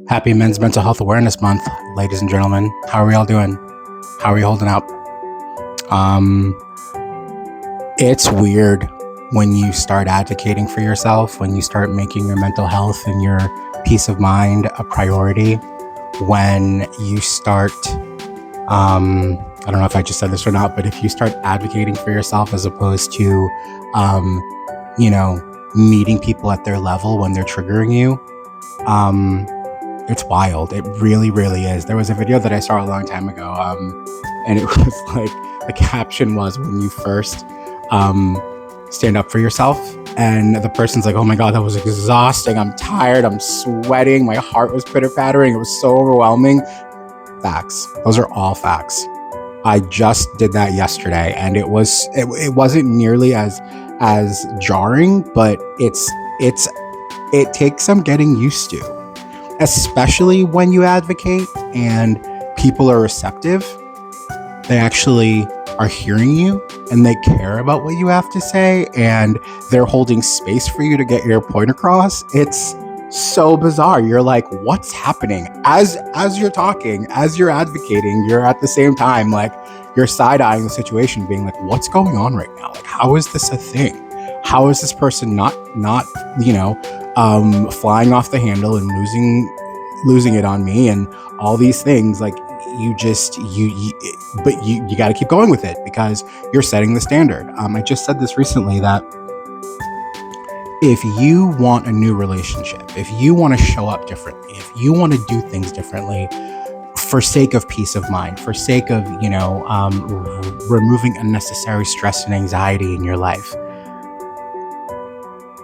Happy Men's Mental Health Awareness Month, ladies and gentlemen. How are we all doing? How are we holding up? Um, it's weird when you start advocating for yourself, when you start making your mental health and your peace of mind a priority, when you start, I don't know if I just said this or not, but if you start advocating for yourself as opposed to, meeting people at their level when they're triggering you, it's wild. It really, really is. There was a video that I saw a long time ago, and it was like, the caption was, when you first stand up for yourself, and the person's like, oh my God, that was exhausting. I'm tired. I'm sweating. My heart was pitter-pattering. It was so overwhelming. Facts. Those are all facts. I just did that yesterday, and it wasn't nearly as jarring, but it takes some getting used to, especially when you advocate and people are receptive. They actually are hearing you and they care about what you have to say, and they're holding space for you to get your point across. It's so bizarre. You're like, what's happening? As you're talking, as you're advocating, you're at the same time like, you're side-eyeing the situation, being like, what's going on right now? Like, how is this a thing? How is this person not flying off the handle and losing it on me and all these things? Like, you got to keep going with it because you're setting the standard. I just said this recently, that if you want a new relationship, if you want to show up differently, if you want to do things differently for sake of peace of mind, for sake of, removing unnecessary stress and anxiety in your life,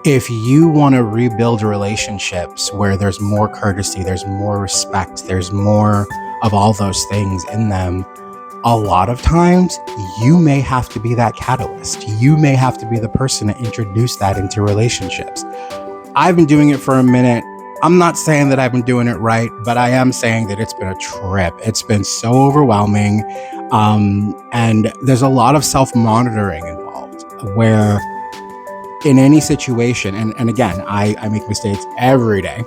if you want to rebuild relationships where there's more courtesy, there's more respect, there's more of all those things in them, a lot of times you may have to be that catalyst. You may have to be the person to introduce that into relationships. I've been doing it for a minute. I'm not saying that I've been doing it right, but I am saying that it's been a trip. It's been so overwhelming. And there's a lot of self-monitoring involved, where in any situation, and again, I make mistakes every day,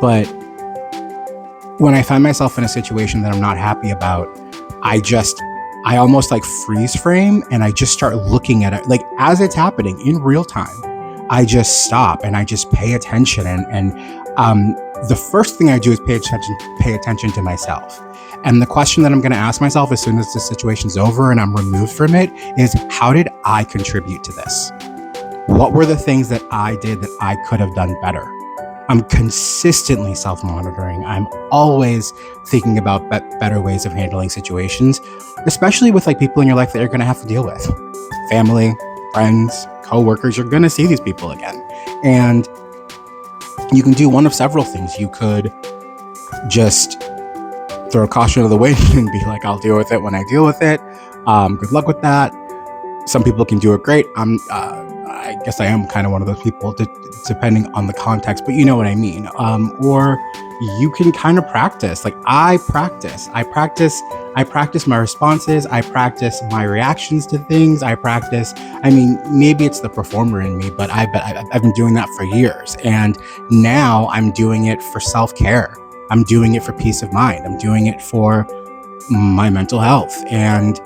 but when I find myself in a situation that I'm not happy about, I almost like freeze frame, and I just start looking at it like as it's happening in real time. I just stop and I just pay attention, and the first thing I do is pay attention to myself. And the question that I'm going to ask myself as soon as the situation's over and I'm removed from it is, how did I contribute to this? What were the things that I did that I could have done better? I'm consistently self-monitoring. I'm always thinking about better ways of handling situations, especially with like people in your life that you're going to have to deal with. Family, friends, co-workers, you're going to see these people again. And you can do one of several things. You could just throw caution to the wind and be like, I'll deal with it when I deal with it. Good luck with that. Some people can do it great. I guess I am kind of one of those people, depending on the context, but you know what I mean. Or you can kind of practice. Like I practice my responses. I practice my reactions to things. Maybe it's the performer in me, but I've been doing that for years. And now I'm doing it for self-care. I'm doing it for peace of mind. I'm doing it for my mental health. And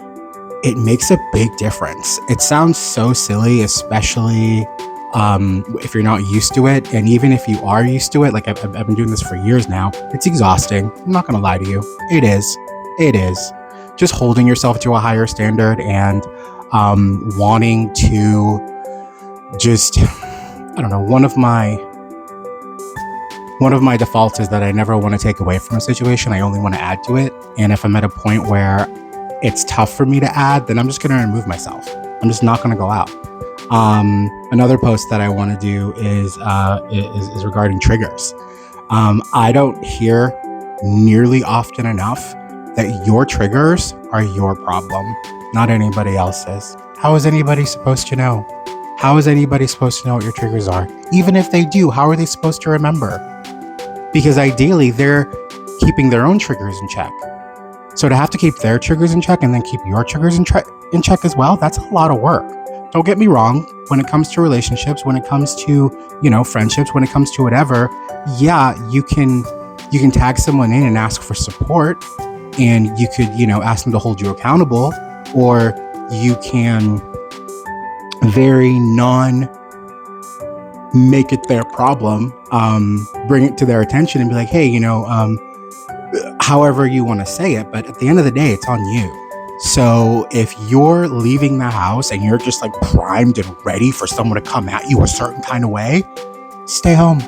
it makes a big difference. It sounds so silly, especially if you're not used to it. And even if you are used to it, like I've been doing this for years now, it's exhausting. I'm not going to lie to you. It is. Just holding yourself to a higher standard and wanting to just, I don't know, one of my defaults is that I never want to take away from a situation. I only want to add to it. And if I'm at a point where it's tough for me to add, then I'm just going to remove myself. I'm just not going to go out. Another post that I want to do is regarding triggers. I don't hear nearly often enough that your triggers are your problem, not anybody else's. How is anybody supposed to know? How is anybody supposed to know what your triggers are? Even if they do, how are they supposed to remember? Because ideally, they're keeping their own triggers in check. So to have to keep their triggers in check and then keep your triggers in check as well, that's a lot of work. Don't get me wrong. When it comes to relationships, when it comes to, friendships, when it comes to whatever, yeah, you can You can tag someone in and ask for support, and you could, ask them to hold you accountable, or you can very non make it their problem, bring it to their attention and be like, hey, however you want to say it, but at the end of the day, it's on you. So if you're leaving the house and you're just like primed and ready for someone to come at you a certain kind of way, stay home.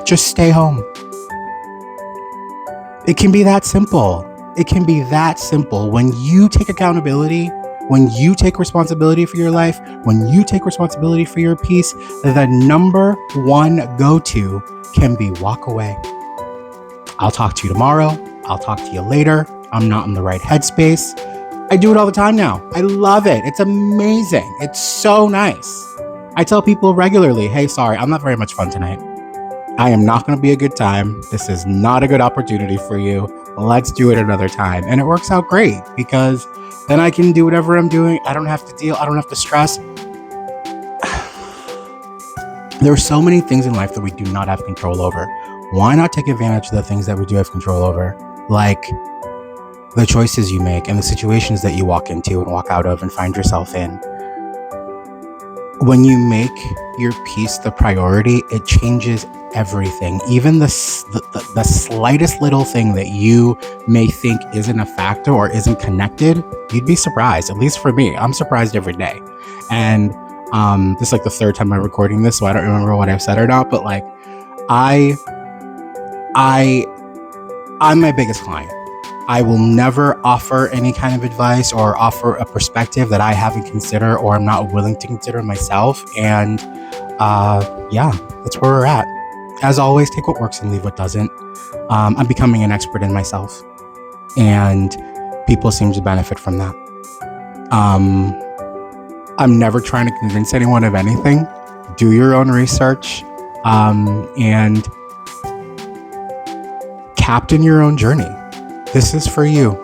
Just stay home. It can be that simple. It can be that simple. When you take accountability, when you take responsibility for your life, when you take responsibility for your peace, the number one go-to can be walk away. I'll talk to you tomorrow. I'll talk to you later. I'm not in the right headspace. I do it all the time now. I love it. It's amazing. It's so nice. I tell people regularly, hey, sorry, I'm not very much fun tonight. I am not going to be a good time. This is not a good opportunity for you. Let's do it another time. And it works out great because then I can do whatever I'm doing. I don't have to deal. I don't have to stress. There are so many things in life that we do not have control over. Why not take advantage of the things that we do have control over? Like the choices you make and the situations that you walk into and walk out of and find yourself in. When you make your peace the priority, it changes everything. Even the slightest little thing that you may think isn't a factor or isn't connected, you'd be surprised. At least for me, I'm surprised every day. And this is like the third time I'm recording this, so I don't remember what I've said or not. But like, I'm my biggest client. I will never offer any kind of advice or offer a perspective that I haven't considered or I'm not willing to consider myself. And that's where we're at. As always, take what works and leave what doesn't. I'm becoming an expert in myself, and people seem to benefit from that. I'm never trying to convince anyone of anything. Do your own research and captain your own journey. This is for you.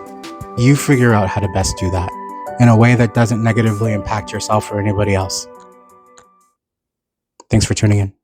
You figure out how to best do that in a way that doesn't negatively impact yourself or anybody else. Thanks for tuning in.